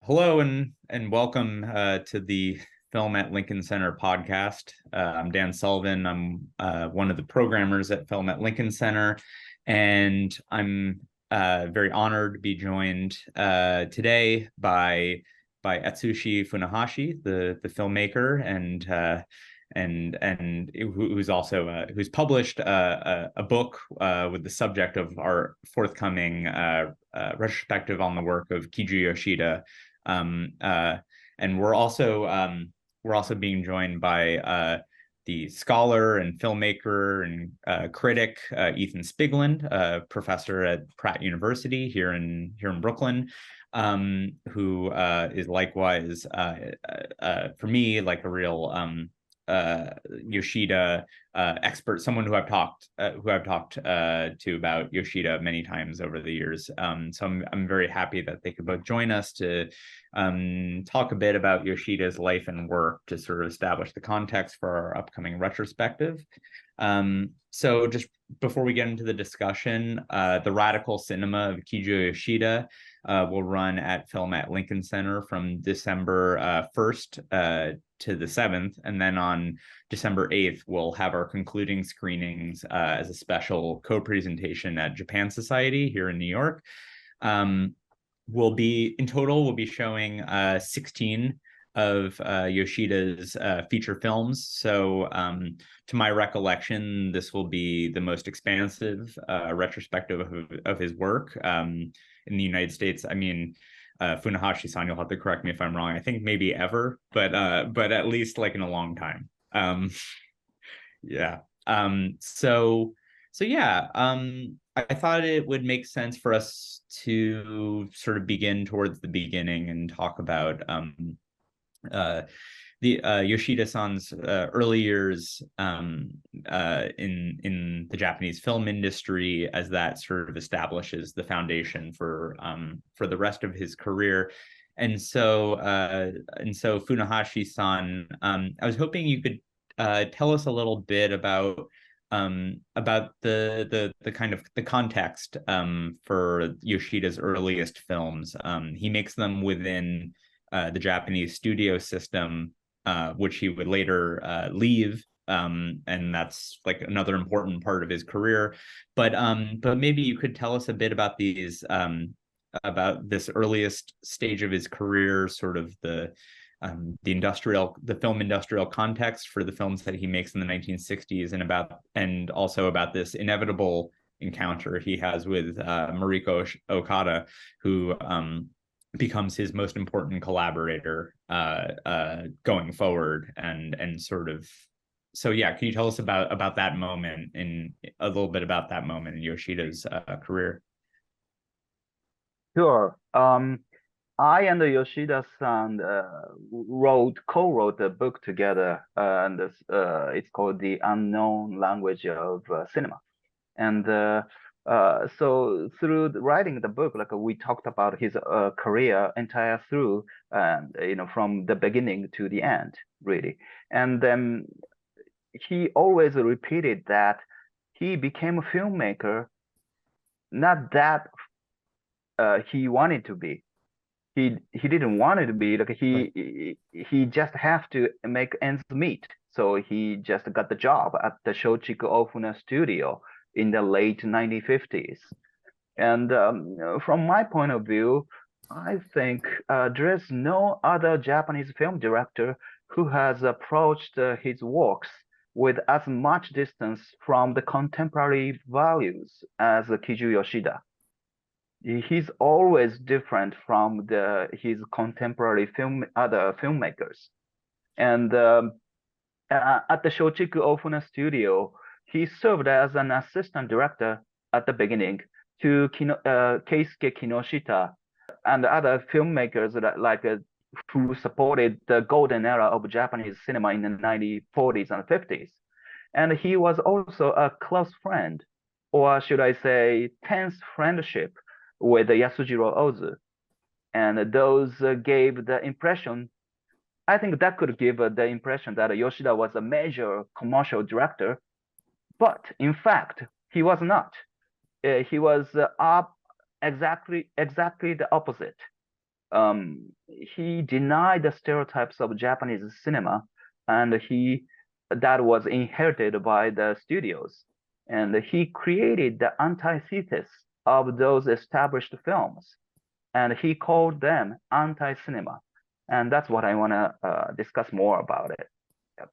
Hello and welcome to the Film at Lincoln Center podcast. I'm Dan Sullivan. I'm one of the programmers at Film at Lincoln Center, and I'm very honored to be joined today by Atsushi Funahashi, the filmmaker, and who's also who's published a book with the subject of our forthcoming retrospective on the work of Kijū Yoshida. Um, uh, and we're also being joined by the scholar and filmmaker and critic Ethan Spigland, professor at Pratt University here in Brooklyn, who is likewise for me like a real Yoshida expert, someone who I've talked to about Yoshida many times over the years. So I'm very happy that they could both join us to talk a bit about Yoshida's life and work to sort of establish the context for our upcoming retrospective. So just before we get into the discussion, the radical cinema of Kijū Yoshida will run at Film at Lincoln Center from December 1st to the 7th. And then on December 8th, we'll have our concluding screenings as a special co-presentation at Japan Society here in New York. We'll be showing 16 of Yoshida's feature films. So to my recollection, this will be the most expansive retrospective of his work in the United States. I mean, Funahashi-san, you'll have to correct me if I'm wrong. I think maybe ever, but at least like in a long time. Yeah. So yeah, I thought it would make sense for us to sort of begin towards the beginning and talk about the Yoshida-san's early years in the Japanese film industry, as that sort of establishes the foundation for the rest of his career. And so Funahashi-san, I was hoping you could tell us a little bit about the kind of the context for Yoshida's earliest films. He makes them within the Japanese studio system, which he would later leave, and that's like another important part of his career. But maybe you could tell us a bit about these about this earliest stage of his career, sort of the film industrial context for the films that he makes in the 1960s, and also about this inevitable encounter he has with Maro Okada, who becomes his most important collaborator going forward, and sort of. So yeah, can you tell us about that moment, in a little bit about that moment in Yoshida's career? Sure. I and Yoshida-san co-wrote a book together, and it's called The Unknown Language of Cinema. And so through writing the book, like we talked about his career entire through, and from the beginning to the end, really. And then he always repeated that he became a filmmaker, not that he wanted to be. He didn't want it to be like he just have to make ends meet. So he just got the job at the Shochiku Ofuna studio in the late 1950s. And from my point of view, I think there is no other Japanese film director who has approached his works with as much distance from the contemporary values as Kijū Yoshida. He's always different from his contemporary other filmmakers. And at the Shochiku Ofuna studio, he served as an assistant director at the beginning to Keisuke Kinoshita and other filmmakers who supported the golden era of Japanese cinema in the 1940s and 50s. And he was also a close friend, or should I say, tense friendship with Yasujiro Ozu. And those gave the impression, I think that could give the impression that Yoshida was a major commercial director, but in fact, he was not. He was exactly the opposite. he denied the stereotypes of Japanese cinema, and he that was inherited by the studios, and he created the antithesis of those established films, and he called them anti-cinema, and that's what I want to discuss more about it. Yep.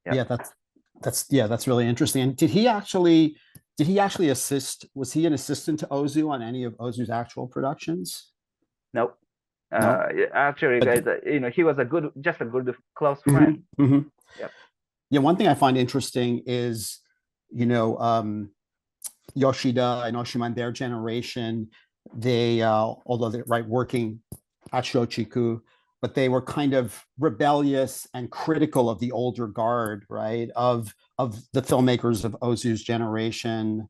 Yeah, Yep. that's really interesting. And did he actually assist? Was he an assistant to Ozu on any of Ozu's actual productions? Nope. No, Actually, but guys, he was just a good close mhm, friend. mhm. Yep. Yeah, one thing I find interesting is, you know, Yoshida and Oshima and their generation, they although they're right working at Shochiku, but they were kind of rebellious and critical of the older guard, right? Of the filmmakers of Ozu's generation,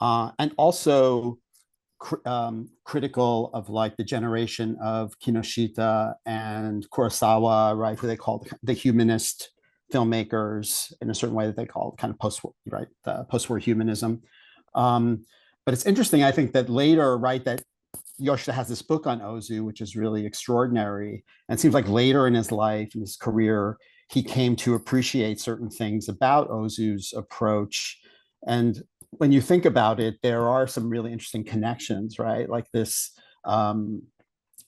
and also critical of like the generation of Kinoshita and Kurosawa, right? Who they called the humanist filmmakers in a certain way that they called kind of post-war humanism. But it's interesting, I think, that later, right, that Yoshida has this book on Ozu, which is really extraordinary. And it seems like later in his life, in his career, he came to appreciate certain things about Ozu's approach. And when you think about it, there are some really interesting connections, right? Like this, a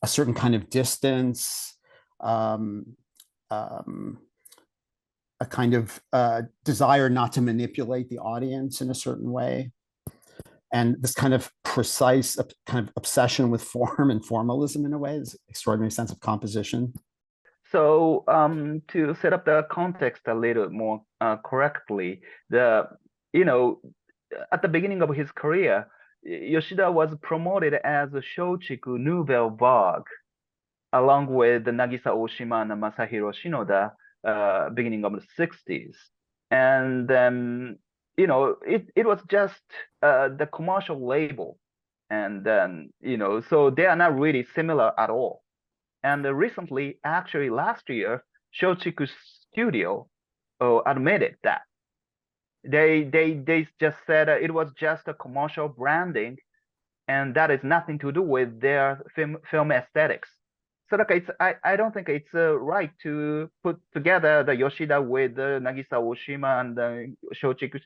certain kind of distance, um, um, a kind of desire not to manipulate the audience in a certain way, and this kind of precise kind of obsession with form and formalism in a way, this extraordinary sense of composition. So to set up the context a little more correctly, the you know at the beginning of his career, Yoshida was promoted as a Shochiku Nouvelle Vague, along with Nagisa Oshima and Masahiro Shinoda, beginning of the 60s. And then, it was just the commercial label. And then, so they are not really similar at all. And recently, actually last year, Shochiku Studio admitted that. They just said it was just a commercial branding, and that is nothing to do with their film aesthetics. So like I don't think it's right to put together the Yoshida with Nagisa Oshima and Shochiku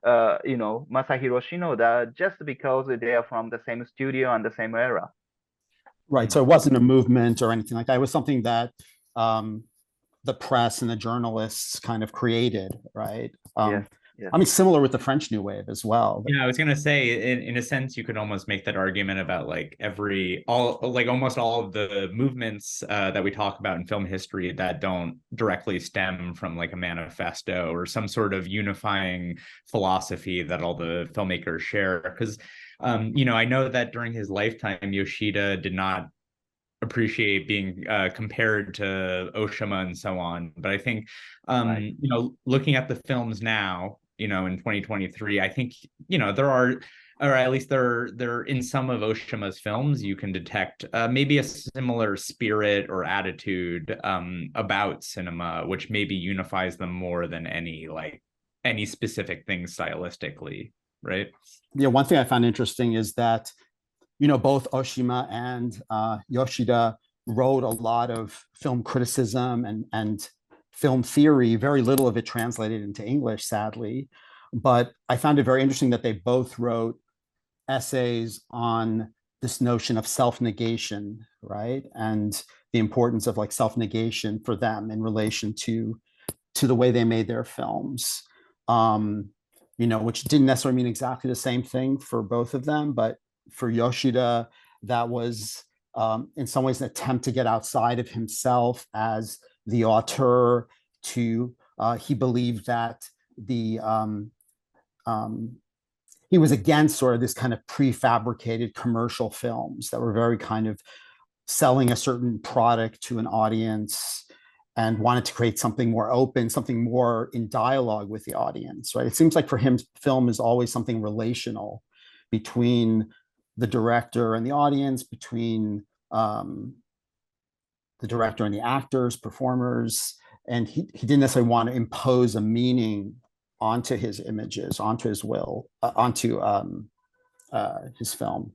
Masahiro Shinoda just because they are from the same studio and the same era. Right. So it wasn't a movement or anything like that. It was something that the press and the journalists kind of created, right? Yes. Yes. I mean, similar with the French New Wave as well. Yeah, I was gonna say, in a sense, you could almost make that argument about like almost all of the movements that we talk about in film history that don't directly stem from like a manifesto or some sort of unifying philosophy that all the filmmakers share. Because, I know that during his lifetime, Yoshida did not appreciate being compared to Oshima and so on. But I think, Right. looking at the films now, in 2023, I think, there are, or at least there in some of Oshima's films, you can detect maybe a similar spirit or attitude about cinema, which maybe unifies them more than any specific thing stylistically, right? Yeah, one thing I found interesting is that both Oshima and Yoshida wrote a lot of film criticism and film theory. Very little of it translated into English, sadly. But I found it very interesting that they both wrote essays on this notion of self-negation, right? And the importance of like self-negation for them in relation to the way they made their films. Which didn't necessarily mean exactly the same thing for both of them, but for Yoshida, that was in some ways an attempt to get outside of himself as the auteur. He believed that he was against sort of this kind of prefabricated commercial films that were very kind of selling a certain product to an audience, and wanted to create something more open, something more in dialogue with the audience, right? It seems like for him, film is always something relational between the director and the audience, between the director and the actors, performers, and he didn't necessarily want to impose a meaning onto his images, onto his will, onto his film.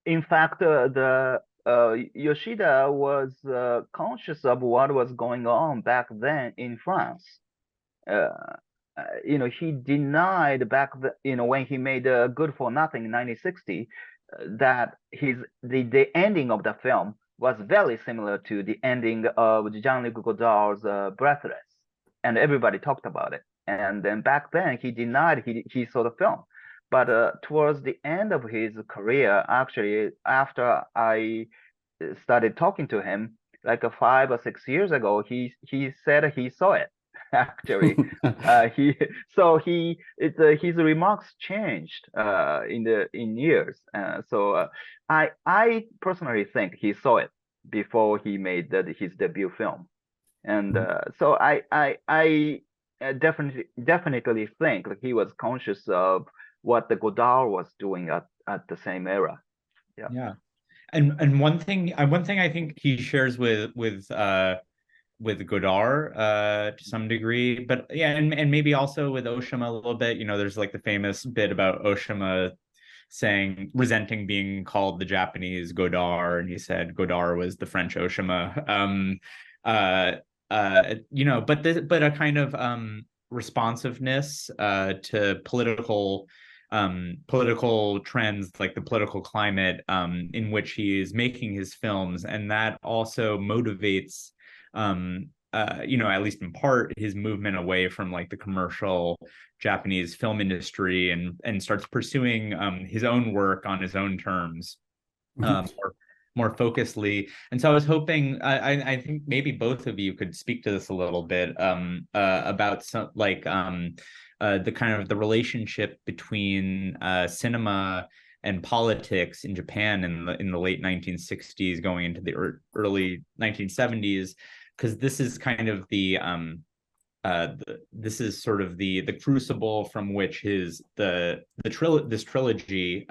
In fact, the Yoshida was conscious of what was going on back then in France. Uh, he denied back when he made Good for Nothing in 1960, that the ending of the film was very similar to the ending of Jean-Luc Godard's Breathless, and everybody talked about it. And then back then he denied he saw the film. But towards the end of his career, actually, after I started talking to him, like 5 or 6 years ago, he said he saw it. Actually, his remarks changed in years. I personally think he saw it before he made his debut film, and so I definitely think that he was conscious of what the Godard was doing at the same era. Yeah. Yeah. And one thing I think he shares with Godard to some degree, but yeah, and maybe also with Oshima a little bit. There's like the famous bit about Oshima resenting being called the Japanese Godard, and he said Godard was the French Oshima. But a kind of responsiveness to political trends, like the political climate in which he is making his films, and that also motivates at least in part, his movement away from like the commercial Japanese film industry, and starts pursuing his own work on his own terms, more focusedly. And so I was hoping, I think maybe both of you could speak to this a little bit about some like the kind of the relationship between cinema and politics in Japan in the late 1960s, going into the early 1970s, because this is kind of this is sort of the crucible from which this trilogy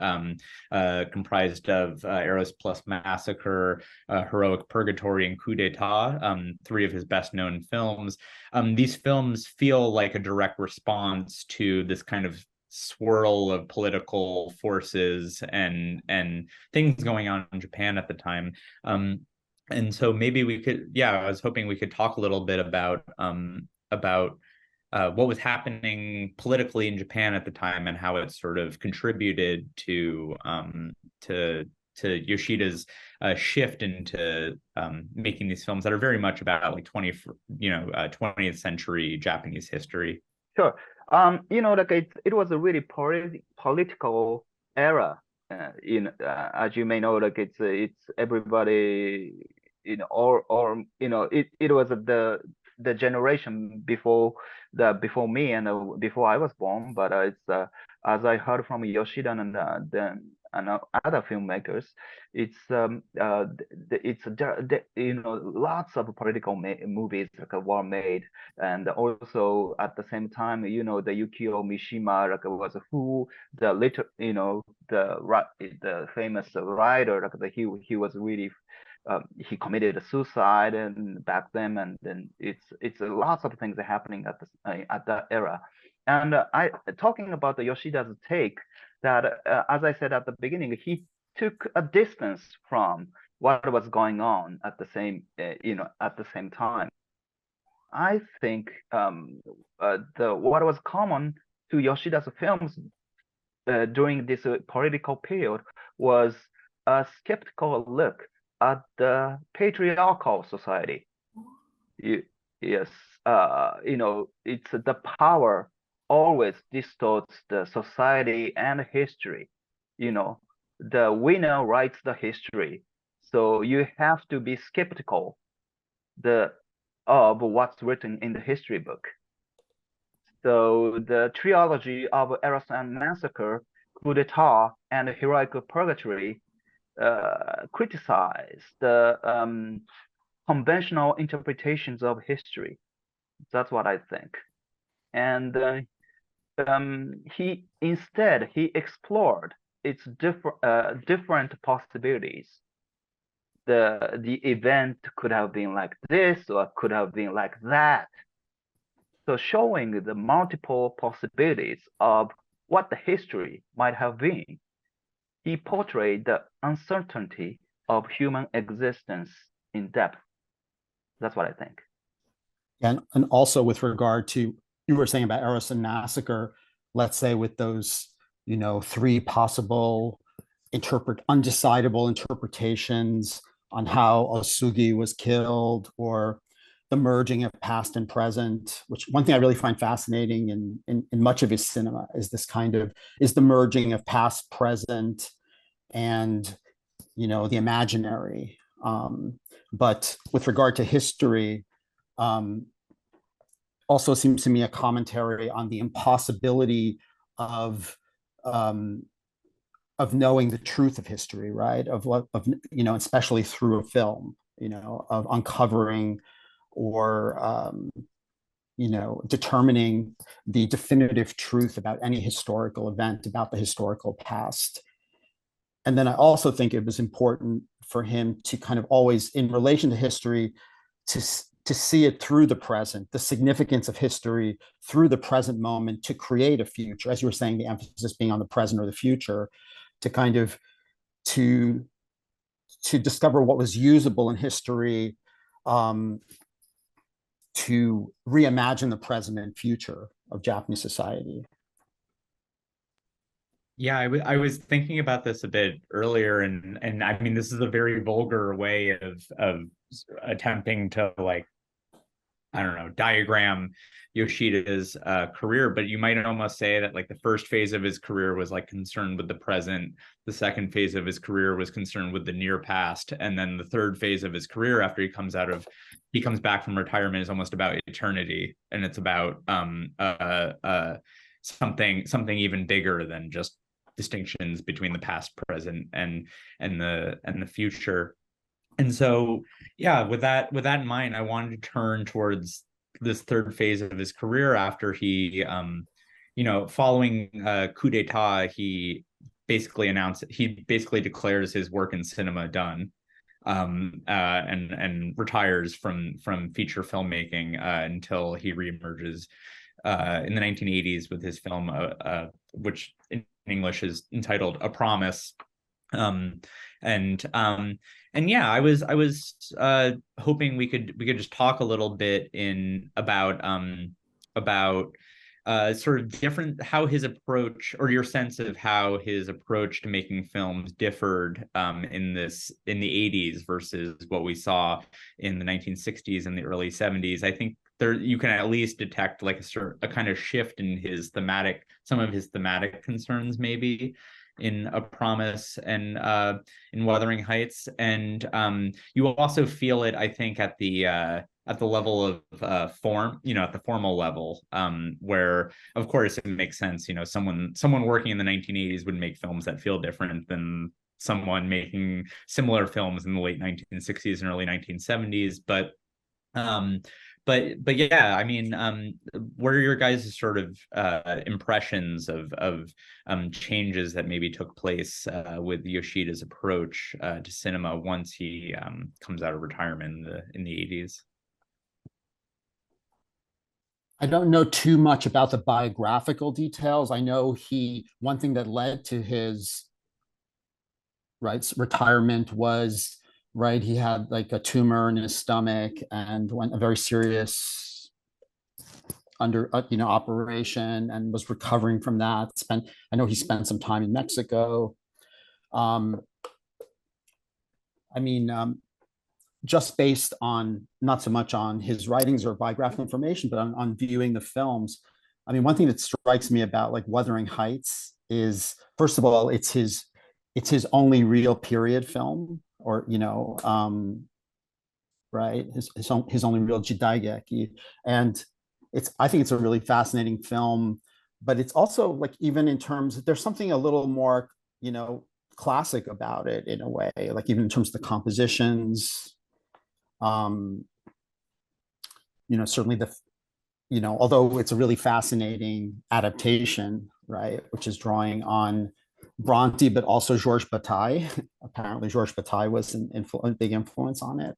comprised of Eros Plus Massacre, Heroic Purgatory, and Coup d'Etat, three of his best known films. These films feel like a direct response to this kind of swirl of political forces and things going on in Japan at the time. And so maybe we could, I was hoping we could talk a little bit about what was happening politically in Japan at the time, and how it sort of contributed to Yoshida's shift into making these films that are very much about like 20th century Japanese history. Sure. It was a really political era. As you may know, like it's everybody, or it was the generation before me and before I was born. But it's as I heard from Yoshida and other filmmakers, it's lots of political movies were made, and also at the same time, the Yukio Mishima was the famous writer, he was really he committed a suicide and back then, and then it's lots of things are happening at that era. And I talking about the Yoshida's take, that as I said at the beginning, he took a distance from what was going on at the same time. I think what was common to Yoshida's films during this political period was a skeptical look at the patriarchal society. Yes, it's the power always distorts the society and history. The winner writes the history, so you have to be skeptical of what's written in the history book. So the trilogy of Eros and Massacre, Coup d'Etat, and Heroic Purgatory criticize the conventional interpretations of history. That's what I think. And he explored its different possibilities. The event could have been like this, or could have been like that. So showing the multiple possibilities of what the history might have been. he portrayed the uncertainty of human existence in depth. That's what I think. And also with regard to, you were saying about Eros and Massacre, let's say with those, three possible undecidable interpretations on how Osugi was killed, or the merging of past and present, which one thing I really find fascinating in much of his cinema is the merging of past, present, and, the imaginary. But with regard to history, also seems to me a commentary on the impossibility of knowing the truth of history, right? Especially through a film, of uncovering or determining the definitive truth about any historical event, about the historical past. And then I also think it was important for him to kind of always, in relation to history, to see it through the present, the significance of history through the present moment, to create a future, as you were saying, the emphasis being on the present or the future, to kind of to discover what was usable in history, to reimagine the present and future of Japanese society. Yeah, I was thinking about this a bit earlier, and I mean, this is a very vulgar way of attempting to, like, I don't know, diagram Yoshida's career, but you might almost say that, like, the first phase of his career was like concerned with the present, the second phase of his career was concerned with the near past, and then the third phase of his career, after he comes back from retirement, is almost about eternity, and it's about something even bigger than just distinctions between the past, present, and the future. And so, yeah, with that in mind, I wanted to turn towards this third phase of his career after he, following coup d'état, he basically declares his work in cinema done, and retires from feature filmmaking until he reemerges in the 1980s with his film, which in English is entitled A Promise. And yeah, I was hoping we could just talk a little bit about sort of different, how his approach, or your sense of how his approach to making films differed in the 80s versus what we saw in the 1960s and the early 70s. I think there you can at least detect like a kind of shift in some of his thematic concerns, maybe, in A Promise and in Wuthering Heights. And you also feel it, I think, at the level of form, at the formal level, where, of course, it makes sense. Someone working in the 1980s would make films that feel different than someone making similar films in the late 1960s and early 1970s. But yeah, I mean, what are your guys' sort of impressions of changes that maybe took place with Yoshida's approach to cinema once he comes out of retirement in the 80s? I don't know too much about the biographical details. I know one thing that led to his retirement was, he had like a tumor in his stomach and went a very serious operation, and was recovering from that. I know he spent some time in Mexico. I mean, just based on, not so much on his writings or biographical information, but on viewing the films. I mean, one thing that strikes me about like Wuthering Heights is, first of all, it's his only real period film, or his only real jidaigeki. And I think it's a really fascinating film, but it's also like, even in terms, there's something a little more classic about it in a way, like even in terms of the compositions. Certainly although it's a really fascinating adaptation, right, which is drawing on Bronte, but also Georges Bataille. Apparently, Georges Bataille was a big influence on it.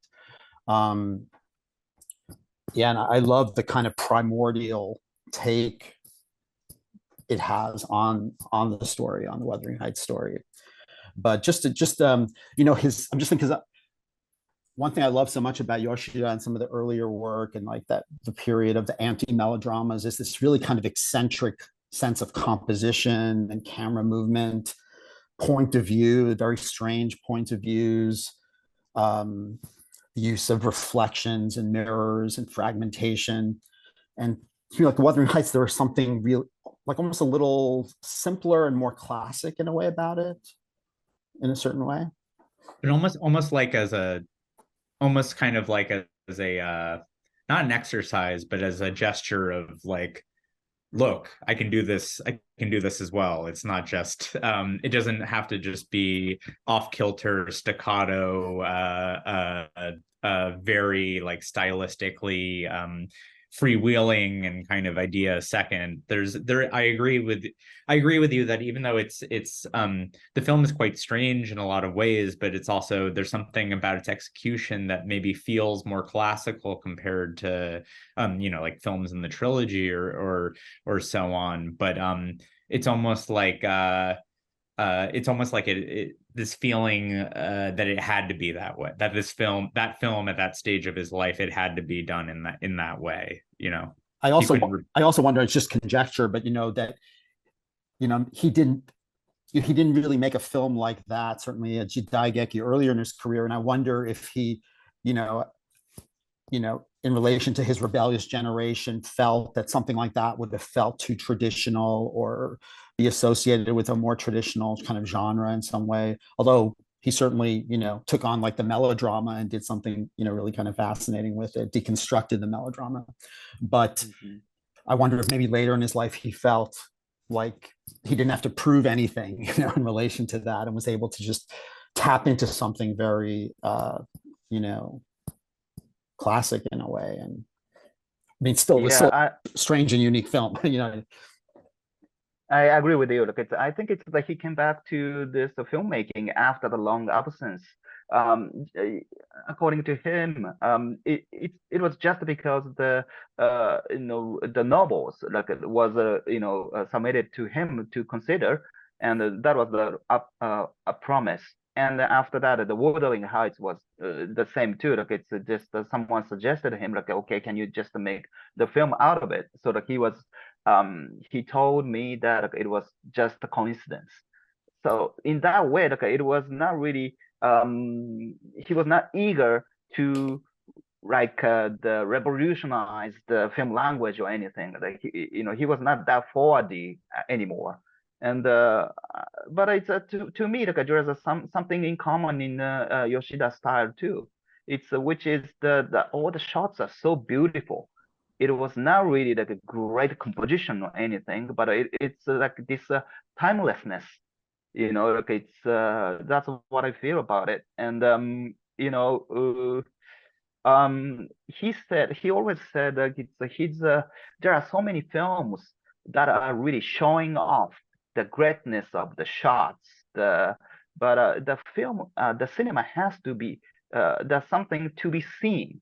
Yeah, and I love the kind of primordial take it has on the story, on the Wuthering Heights story. But his, I'm just thinking, because one thing I love so much about Yoshida and some of the earlier work and like that, the period of the anti-melodramas, is this really kind of eccentric sense of composition and camera movement, point of view, very strange point of views, the use of reflections and mirrors and fragmentation. And like the Wuthering Heights, there was something real, like almost a little simpler and more classic in a way about it, in a certain way. But almost like almost kind of like as a not an exercise, but as a gesture of like, look, I can do this as well. It's not just it doesn't have to just be off kilter staccato very like stylistically freewheeling and kind of idea second. I agree with you that even though it's the film is quite strange in a lot of ways, but it's also, there's something about its execution that maybe feels more classical compared to like films in the trilogy or so on. But it's almost like this feeling that it had to be that way, that that film at that stage of his life, it had to be done in that way, I also wonder, it's just conjecture, but that he didn't really make a film like that, certainly at Jidaigeki earlier in his career. And I wonder if he, in relation to his rebellious generation, felt that something like that would have felt too traditional or be associated with a more traditional kind of genre in some way. Although he certainly, took on like the melodrama and did something, really kind of fascinating with it, deconstructed the melodrama. But I wonder if maybe later in his life he felt like he didn't have to prove anything, in relation to that, and was able to just tap into something very, classic in a way. And I mean, still a strange and unique film. I agree with you. Look, I think it's like he came back to this filmmaking after the long absence. According to him, it was just because the the novels like it was submitted to him to consider, and that was a promise. And after that, the Wuthering Heights was the same too. Like it's just someone suggested to him, like, okay, can you just make the film out of it? So that he told me that it was just a coincidence. So in that way, like it was not really he was not eager to like the revolutionize the film language or anything. Like he was not that forwardy anymore. And but it's to me, like there is something in common in Yoshida style too. It's which is the all the shots are so beautiful. It was not really like a great composition or anything, but it's like this timelessness. Like it's that's what I feel about it. And he always said that there are so many films that are really showing off the greatness of the shots, but the cinema has to be there's something to be seen.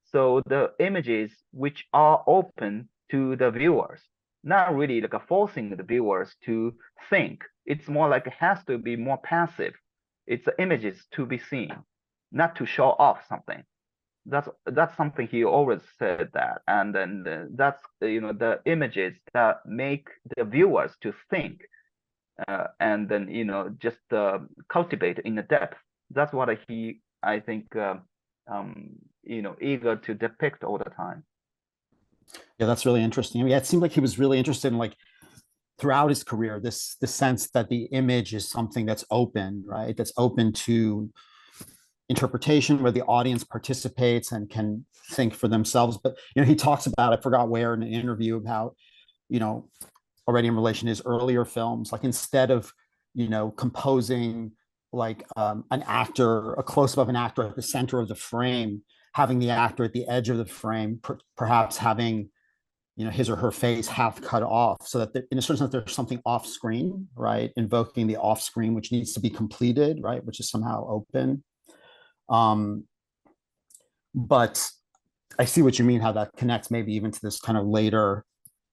So the images which are open to the viewers, not really like forcing the viewers to think. It's more like it has to be more passive. It's the images to be seen, not to show off something. That's something he always said that. And then that's the images that make the viewers to think, and then just cultivate in the depth. That's what I think eager to depict all the time. Yeah, that's really interesting. I mean, it seemed like he was really interested in, like, throughout his career, this sense that the image is something that's open, right? That's open to interpretation, where the audience participates and can think for themselves. But he talks about, I forgot where in an interview, about already in relation to his earlier films, like instead of composing like an actor, a close-up of an actor at the center of the frame, having the actor at the edge of the frame, perhaps having his or her face half cut off, so that in a certain sense there's something off screen, right, invoking the off screen which needs to be completed, right, which is somehow open. But I see what you mean, how that connects maybe even to this kind of later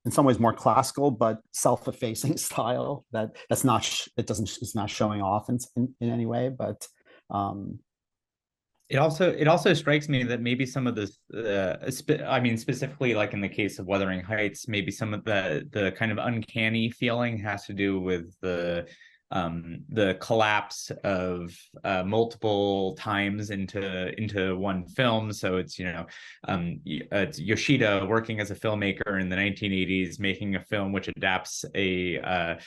in some ways more classical but self-effacing style that's not it's not showing off in any way, but it also strikes me that maybe some of this, I mean, specifically like in the case of Wuthering Heights, maybe some of the kind of uncanny feeling has to do with the collapse of multiple times into one film. So it's it's Yoshida working as a filmmaker in the 1980s, making a film which adapts the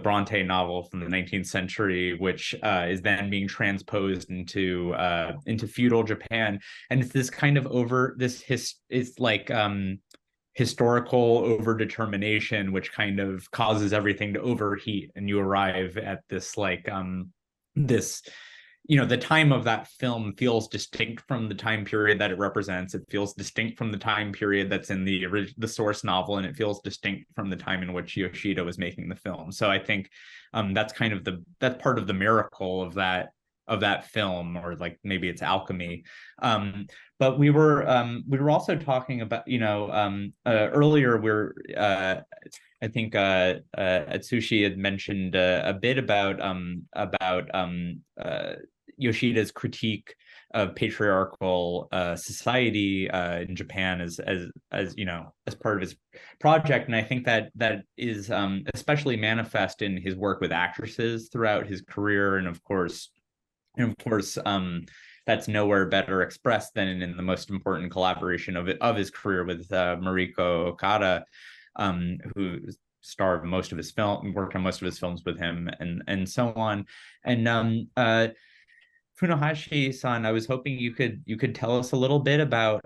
Bronte novel from the 19th century, which is then being transposed into feudal Japan, and it's this kind of it's like historical overdetermination, which kind of causes everything to overheat, and you arrive at this this the time of that film feels distinct from the time period that it represents. It feels distinct from the time period that's in the source novel, and it feels distinct from the time in which Yoshida was making the film. So I think that's kind of that's part of the miracle of that film, or like maybe it's alchemy. But we were also talking about earlier I think Atsushi had mentioned a bit about Yoshida's critique of patriarchal society in Japan as part of his project, and I think that is especially manifest in his work with actresses throughout his career, and of course, that's nowhere better expressed than in the most important collaboration of his career with Maro Okada, who starred most of his worked on most of his films with him, and so on. And Funahashi-san, I was hoping you could tell us a little bit about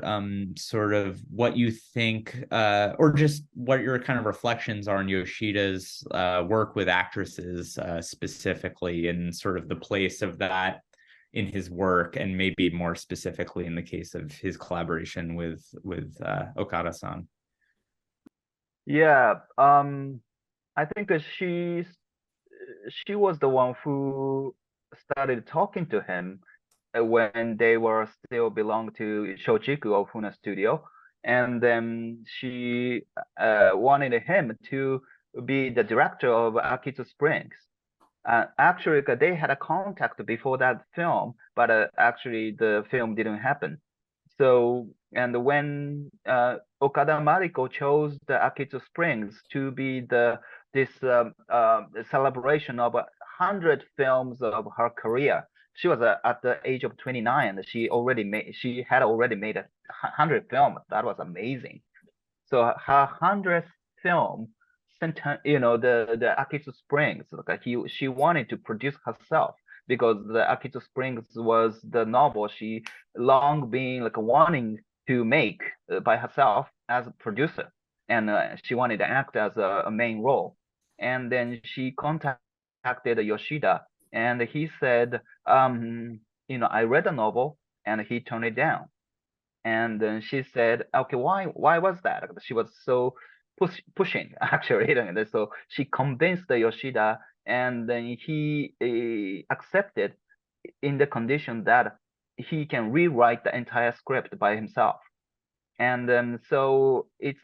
sort of what you think, or just what your kind of reflections are on Yoshida's work with actresses specifically, and sort of the place of that in his work, and maybe more specifically in the case of his collaboration with Okada-san. Yeah, I think that she was the one who started talking to him when they were still belong to Shochiku of Funa Studio, and then she wanted him to be the director of Akitsu Springs. Actually, they had a contact before that film, but actually the film didn't happen. So, and when Okada Mariko chose the Akitsu Springs to be this celebration of 100 films of her career, she was at the age of 29, and she had already made 100 films. That was amazing. So her 100th film, the Akitsu Springs, like she wanted to produce herself, because the Akitsu Springs was the novel she long been like wanting to make by herself as a producer, and she wanted to act as a main role. And then she contacted Yoshida, and he said, I read the novel, and he turned it down. And then she said, okay, why was that? She was so pushing actually. And so she convinced Yoshida, and then he accepted in the condition that he can rewrite the entire script by himself. And then so it's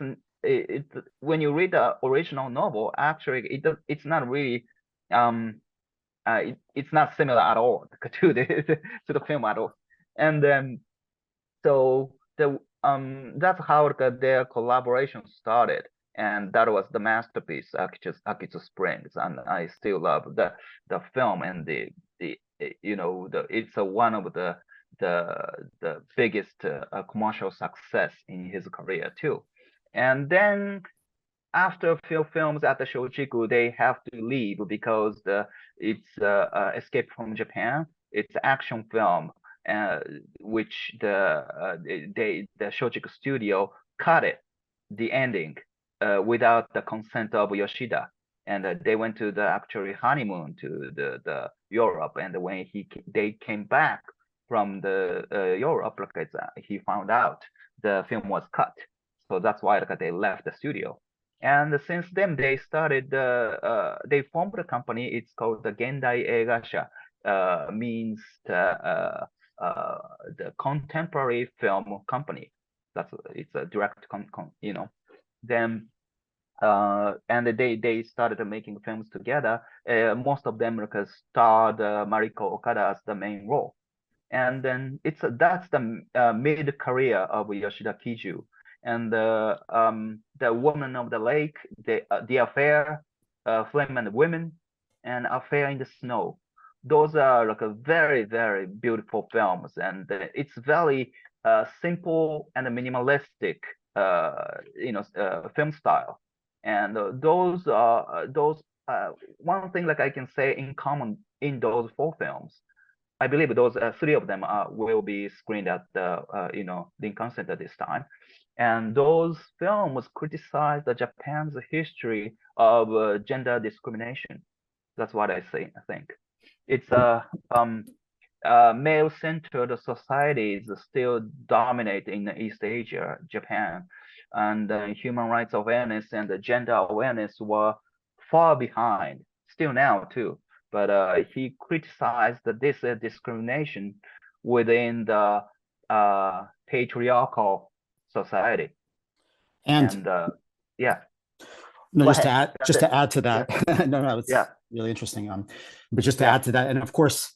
when you read the original novel, actually it's not really it's not similar at all to the film at all. And then so that's how their collaboration started, and that was the masterpiece, Akitsu Springs. And I still love the film, and it's one of the biggest commercial success in his career too. And then after a few films at the Shochiku, they have to leave because it's Escape from Japan. It's an action film, which the Shochiku studio cut the ending without the consent of Yoshida, and they went to the actually honeymoon to the Europe, and when they came back from the Europe, like he found out the film was cut, so that's why they left the studio. And since then, they formed a company. It's called the Gendai Eigasha, means the contemporary film company. It's a direct, Then and they started making films together. Most of them like starred Mariko Okada as the main role. And then that's the mid career of Yoshida Kijū. And the Woman of the Lake, the Affair, Flame and Women, and Affair in the Snow. Those are like a very, very beautiful films, and it's very simple and minimalistic, film style. And those one thing like I can say in common in those four films. I believe those three of them will be screened at the Lincoln Center this time, and those films criticize the Japan's history of gender discrimination. That's what I say. I think it's male-centered societies still dominate in East Asia, Japan, and human rights awareness and gender awareness were far behind. Still now too, but he criticized this discrimination within the patriarchal society. And yeah, no, go just to ahead. add, just to add to that, Yeah. no, it's Yeah. really interesting. But just to Yeah. add to that, and of course,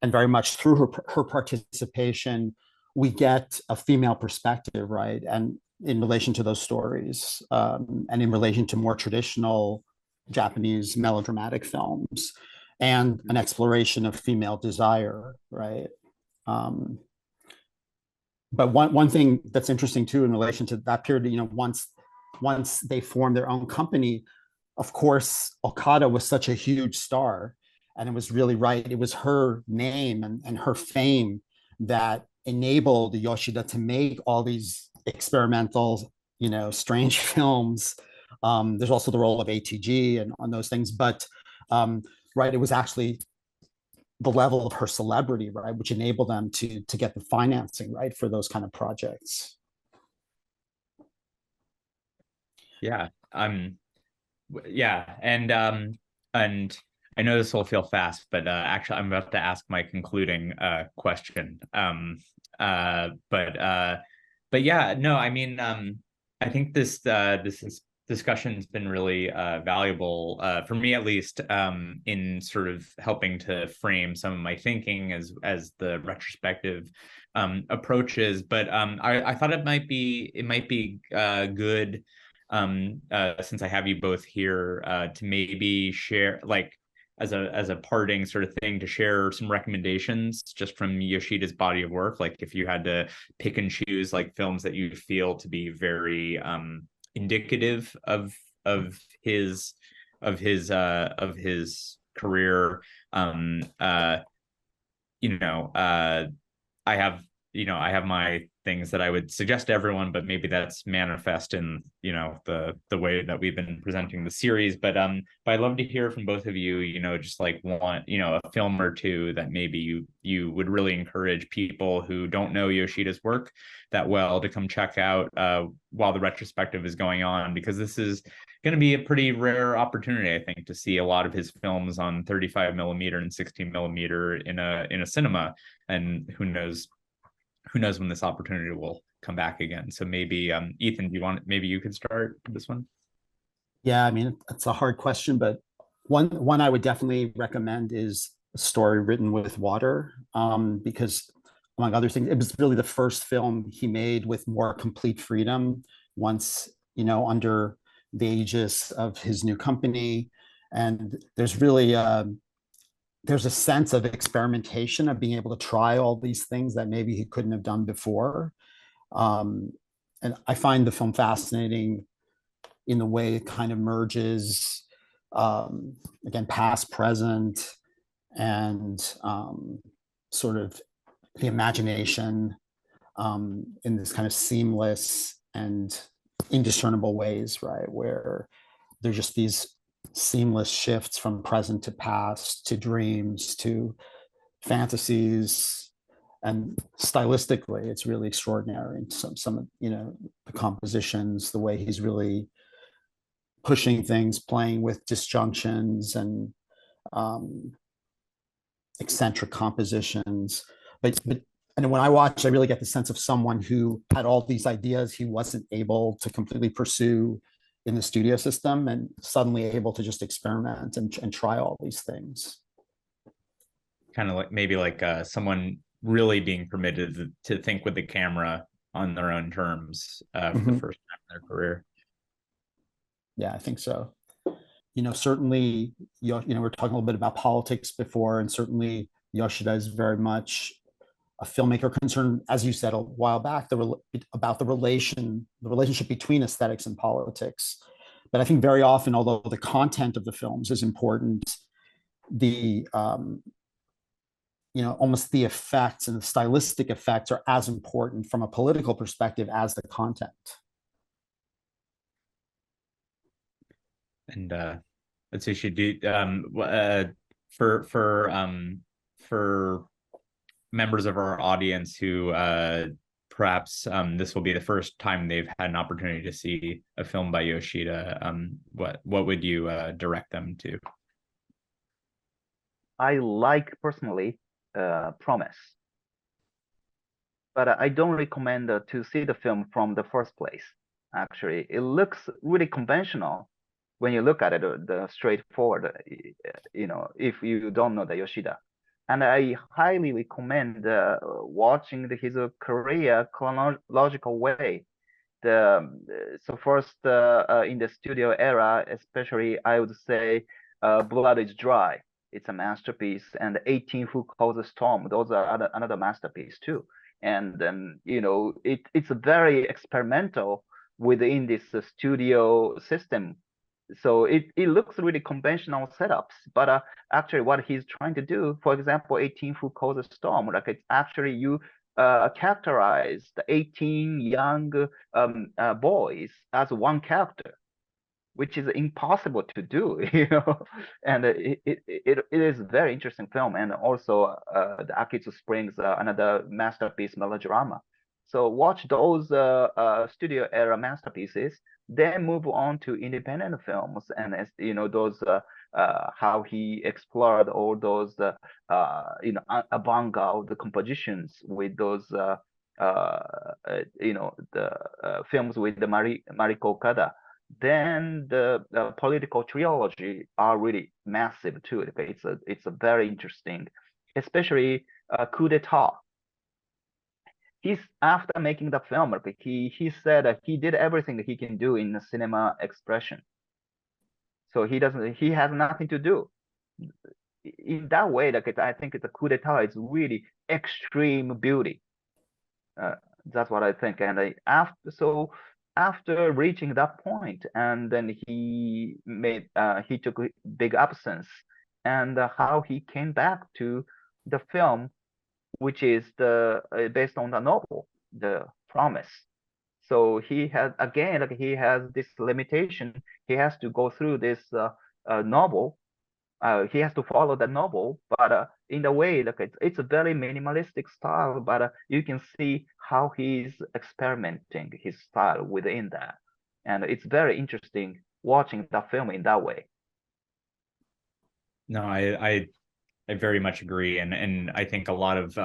and very much through her participation, we get a female perspective, right? And in relation to those stories, and in relation to more traditional Japanese melodramatic films, and an exploration of female desire, right? But one thing that's interesting too in relation to that period, once they formed their own company, of course, Okada was such a huge star, and it was really right. It was her name and her fame that enabled Yoshida to make all these experimental, strange films. There's also the role of ATG and on those things, but right, it was actually the level of her celebrity, right, which enabled them to get the financing, right, for those kind of projects. Yeah. Yeah. And I know this will feel fast, but actually I'm about to ask my concluding question. But yeah, no, I mean, I think this discussion has been really valuable for me, at least, in sort of helping to frame some of my thinking as the retrospective approaches. But I thought it might be good, since I have you both here, to maybe share, like, as a parting sort of thing, to share some recommendations just from Yoshida's body of work. Like, if you had to pick and choose like films that you feel to be very indicative of his career. I have my things that I would suggest to everyone, but maybe that's manifest in the way that we've been presenting the series. But I'd love to hear from both of you, just like one, a film or two that maybe you would really encourage people who don't know Yoshida's work that well to come check out while the retrospective is going on, because this is going to be a pretty rare opportunity, I think, to see a lot of his films on 35 millimeter and 16 millimeter in a cinema. And who knows when this opportunity will come back again. So maybe Ethan, maybe you could start this one? Yeah, I mean, it's a hard question, but one I would definitely recommend is A Story Written with Water, because among other things, it was really the first film he made with more complete freedom once, under the aegis of his new company. And there's really there's a sense of experimentation, of being able to try all these things that maybe he couldn't have done before. And I find the film fascinating in the way it kind of merges, again, past, present, and sort of the imagination in this kind of seamless and indiscernible ways, right? Where there's just these seamless shifts from present to past, to dreams, to fantasies, and stylistically it's really extraordinary. And some of the compositions, the way he's really pushing things, playing with disjunctions and eccentric compositions. But and when I watch, I really get the sense of someone who had all these ideas he wasn't able to completely pursue in the studio system and suddenly able to just experiment and try all these things. Kind of like maybe like someone really being permitted to think with the camera on their own terms for the first time in their career. Yeah, I think so. Certainly, we're talking a little bit about politics before, and certainly Yoshida is very much a filmmaker concerned, as you said a while back, about the relationship between aesthetics and politics. But I think very often, although the content of the films is important, the almost the effects and the stylistic effects are as important from a political perspective as the content. And let's see, should do for members of our audience who perhaps this will be the first time they've had an opportunity to see a film by Yoshida, what would you direct them to? I like personally Promise, but I don't recommend to see the film from the first place. Actually, it looks really conventional when you look at it, the straightforward, if you don't know the Yoshida. And I highly recommend watching his career chronological way. So first in the studio era, especially, I would say Blood is Dry. It's a masterpiece, and 18 Who Calls a Storm. Those are another masterpiece too. And then it's very experimental within this studio system. So it looks really conventional setups, but actually what he's trying to do, for example, 18 Who Calls a Storm, like it's actually you characterize the 18 young boys as one character, which is impossible to do, and it is a very interesting film. And also the Akitsu Springs, another masterpiece melodrama. So watch those studio era masterpieces, then move on to independent films, and those how he explored all those avant-garde compositions with those the films with the Mariko Okada. Then the political trilogy are really massive too. It's a very interesting, especially coup d'etat. He's after making the film, he said he did everything that he can do in the cinema expression. So he has nothing to do. In that way, I think the coup d'etat is really extreme beauty. That's what I think. And after reaching that point, and then he took a big absence, and how he came back to the film, which is based on the novel, The Promise. So he has this limitation. He has to go through this novel. He has to follow the novel, but in a way, it's a very minimalistic style. But you can see how he's experimenting his style within that, and it's very interesting watching the film in that way. No, I very much agree, and I think a lot of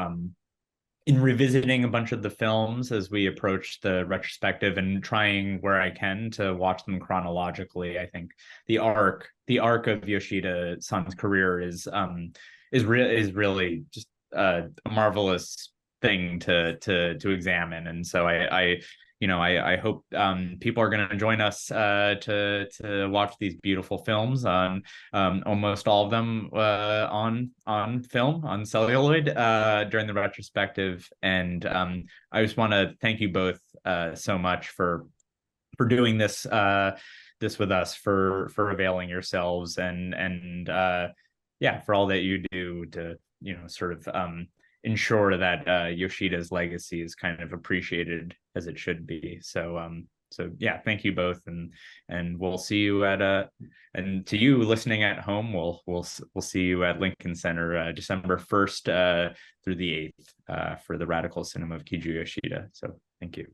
in revisiting a bunch of the films as we approach the retrospective and trying where I can to watch them chronologically, I think the arc of Yoshida-san's career is really just a marvelous thing to examine. And so I hope people are going to join us to watch these beautiful films on almost all of them on film, on celluloid, during the retrospective. And I just want to thank you both so much for doing this with us, for availing yourselves, and yeah, for all that you do to sort of ensure that Yoshida's legacy is kind of appreciated as it should be. So yeah, thank you both, and we'll see you at and to you listening at home, we'll see you at Lincoln Center December 1st through the 8th for the Radical Cinema of Kijū Yoshida. So thank you.